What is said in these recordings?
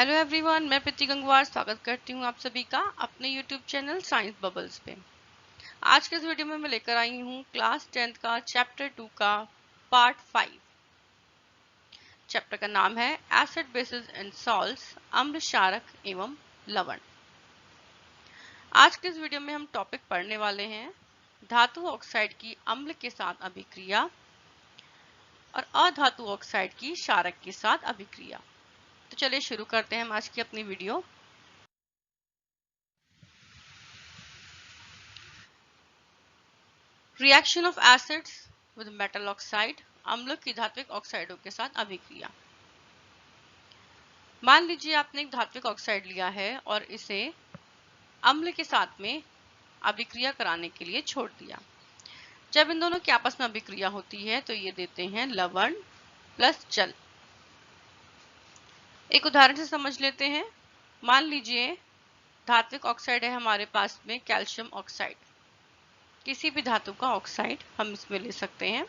Hello everyone, मैं प्रीति गंगवार स्वागत करती हूँ आप सभी का अपने यूट्यूब चैनल साइंस बबल्स पे। आज के इस वीडियो में मैं लेकर आई हूँ क्लास 10th का चैप्टर 2 का पार्ट 5। चैप्टर का नाम है एसिड बेसिस एंड सॉल्ट्स, अम्ल क्षारक एवं लवण। आज के इस वीडियो में हम टॉपिक पढ़ने वाले हैं धातु ऑक्साइड की अम्ल के साथ अभिक्रिया और अधातु ऑक्साइड की क्षारक के साथ अभिक्रिया। तो चलिए शुरू करते हैं हम आज की अपनी video. Reaction of acids with metal oxide, अम्ल की धात्विक ऑक्साइडों के साथ अभिक्रिया। मान लीजिए आपने एक धात्विक ऑक्साइड लिया है और इसे अम्ल के साथ में अभिक्रिया कराने के लिए छोड़ दिया। जब इन दोनों की आपस में अभिक्रिया होती है तो ये देते हैं लवण प्लस जल। एक उदाहरण से समझ लेते हैं। मान लीजिए धात्विक ऑक्साइड है हमारे पास में कैल्शियम ऑक्साइड, किसी भी धातु का ऑक्साइड हम इसमें ले सकते हैं।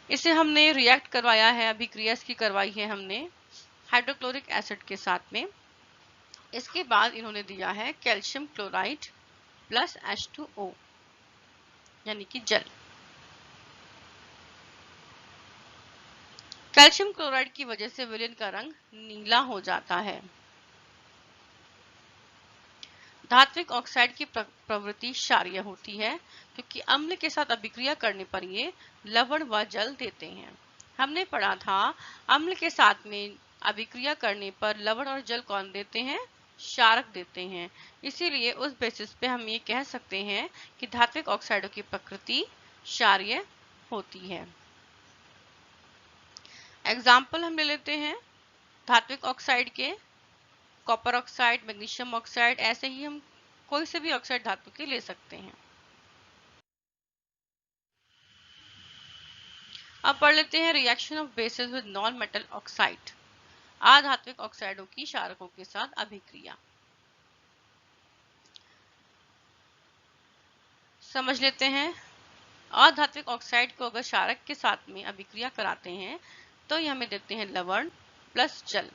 इसे हमने रिएक्ट करवाया है, अभिक्रिया इसकी करवाई है हमने हाइड्रोक्लोरिक एसिड के साथ में। इसके बाद इन्होंने दिया है कैल्शियम क्लोराइड प्लस H2O यानी कि जल। कैल्शियम क्लोराइड की वजह से विलयन का रंग नीला हो जाता है। धात्विक ऑक्साइड की प्रवृत्ति क्षारीय होती है क्योंकि अम्ल के साथ अभिक्रिया करने पर ये लवण व जल देते हैं। हमने पढ़ा था अम्ल के साथ में अभिक्रिया करने पर लवण और जल कौन देते हैं? क्षारक देते हैं। इसीलिए उस बेसिस पे हम ये कह सकते हैं कि धात्विक ऑक्साइडों की प्रकृति क्षारीय होती है। एग्जाम्पल हम ले लेते हैं धात्विक ऑक्साइड के, कॉपर ऑक्साइड, मैग्नीशियम ऑक्साइड, ऐसे ही हम कोई से भी ऑक्साइड धातु के ले सकते हैं। अब पढ़ लेते हैं reaction of bases with non metal oxide, अधात्विक ऑक्साइडों की क्षारकों के साथ अभिक्रिया। समझ लेते हैं। अधात्विक ऑक्साइड को अगर क्षारक के साथ में अभिक्रिया कराते हैं तो ये हमें देते हैं लवण प्लस जल।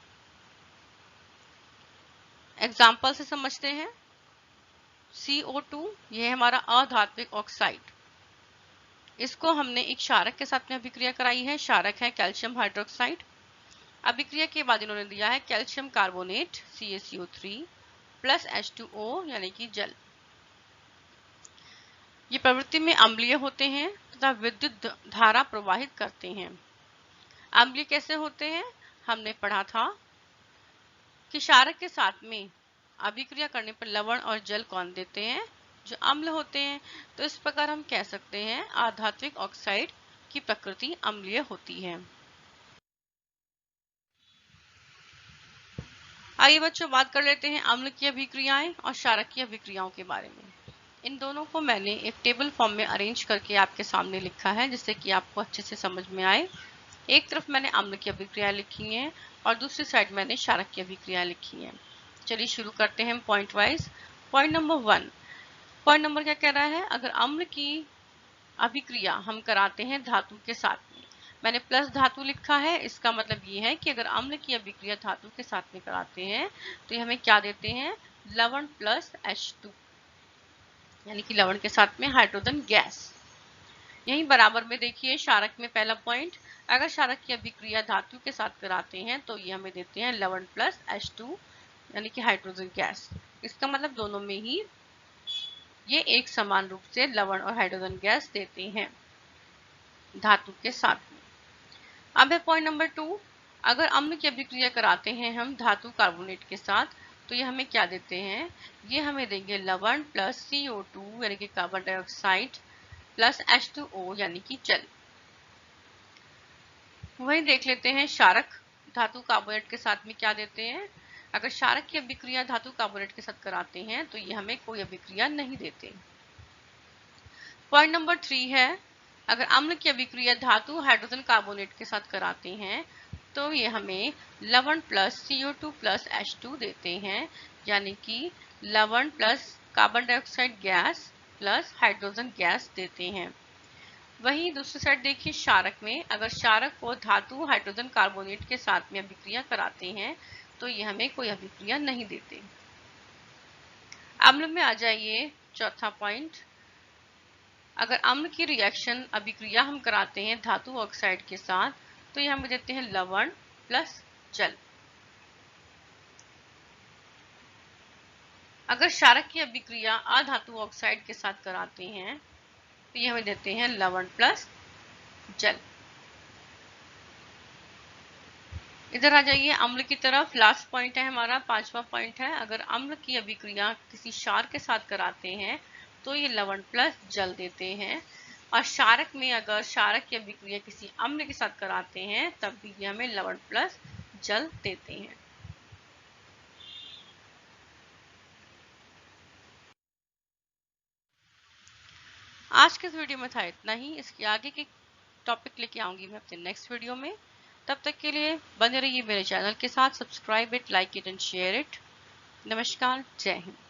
एग्जाम्पल से समझते हैं। CO2 यह है हमारा अधात्विक ऑक्साइड, इसको हमने एक क्षारक के साथ में अभिक्रिया कराई है। क्षारक है कैल्शियम हाइड्रोक्साइड। अभिक्रिया के बाद इन्होंने दिया है calcium carbonate CaCO3 plus H2O यानी कि जल। ये प्रवृत्ति में अम्लीय होते हैं तथा विद्युत धारा प्रवाहित करते हैं। अम्लीय कैसे होते हैं? हमने पढ़ा था कि क्षारक के साथ में अभिक्रिया करने पर लवण और जल कौन देते हैं? जो अम्ल होते हैं। तो इस प्रकार हम कह सकते हैं अधात्विक ऑक्साइड की प्रकृति अम्लीय होती है। आइए बच्चों बात कर लेते हैं अम्ल की अभिक्रियाएं और क्षारक की अभिक्रियाओं के बारे में। इन दोनों को मैंने एक टेबल फॉर्म में अरेंज करके आपके सामने लिखा है जिससे कि आपको अच्छे से समझ में आए। एक तरफ मैंने अम्ल की अभिक्रिया लिखी है और दूसरी साइड मैंने क्षारक की अभिक्रिया लिखी है। चलिए शुरू करते हैं point wise. Point number 1, point number क्या कह रहा है? अगर अम्ल की अभिक्रिया हम कराते हैं धातु के साथ में, मैंने प्लस धातु लिखा है, इसका मतलब ये है कि अगर अम्ल की अभिक्रिया धातु के साथ में कराते हैं तो ये हमें क्या देते हैं? लवण प्लस H2 यानी कि लवण के साथ में हाइड्रोजन गैस। यही बराबर में देखिए क्षारक में पहला पॉइंट, अगर क्षारक की अभिक्रिया धातु के साथ कराते हैं तो ये हमें देते हैं लवण प्लस H2 यानी कि हाइड्रोजन गैस। इसका मतलब दोनों में ही ये एक समान रूप से लवण और हाइड्रोजन गैस देते हैं धातु के साथ में। अब है पॉइंट नंबर 2, अगर अम्ल की अभिक्रिया कराते हैं हम धातु कार्बोनेट के साथ तो ये हमें क्या देते हैं? ये हमें देंगे लवण प्लस CO2 यानी कि कार्बन डाइऑक्साइड प्लस H2O यानी कि जल। वही देख लेते हैं क्षारक धातु कार्बोनेट के साथ में क्या देते हैं। अगर क्षारक की अभिक्रिया धातु कार्बोनेट के साथ कराते हैं तो ये हमें कोई अभिक्रिया नहीं देते। पॉइंट नंबर 3 है, अगर अम्ल की अभिक्रिया धातु हाइड्रोजन कार्बोनेट के साथ कराते हैं तो ये हमें लवण प्लस CO2 प्लस H2 देते हैं यानी कि लवण plus carbon dioxide gas plus hydrogen gas देते हैं। वही दूसरी साइड देखिए क्षारक में, अगर क्षारक को धातु हाइड्रोजन कार्बोनेट के साथ में अभिक्रिया कराते हैं तो ये हमें कोई अभिक्रिया नहीं देते। अम्ल में आ जाइए चौथा पॉइंट। अगर अम्ल की रिएक्शन अभिक्रिया हम कराते हैं धातु ऑक्साइड के साथ तो ये हमें देते हैं लवण प्लस जल। अगर क्षारक की अभिक्रिया अधातु ऑक्साइड के साथ कराते हैं तो ये हमें देते हैं लवण प्लस जल। इधर आ जाइए अम्ल की तरफ। लास्ट पॉइंट है हमारा, पांचवा पॉइंट है। अगर अम्ल की अभिक्रिया किसी क्षार के साथ कराते हैं तो ये लवण प्लस जल देते हैं। और क्षारक में अगर क्षारक की अभिक्रिया किसी अम्ल के साथ कराते हैं तब भी ये हमें लवण प्लस जल देते हैं। आज के इस वीडियो में था इतना ही। इसके आगे के टॉपिक लेके आऊंगी मैं अपने नेक्स्ट वीडियो में। तब तक के लिए बने रहिए मेरे चैनल के साथ। Subscribe it, like it and share it. नमस्कार, जय हिंद।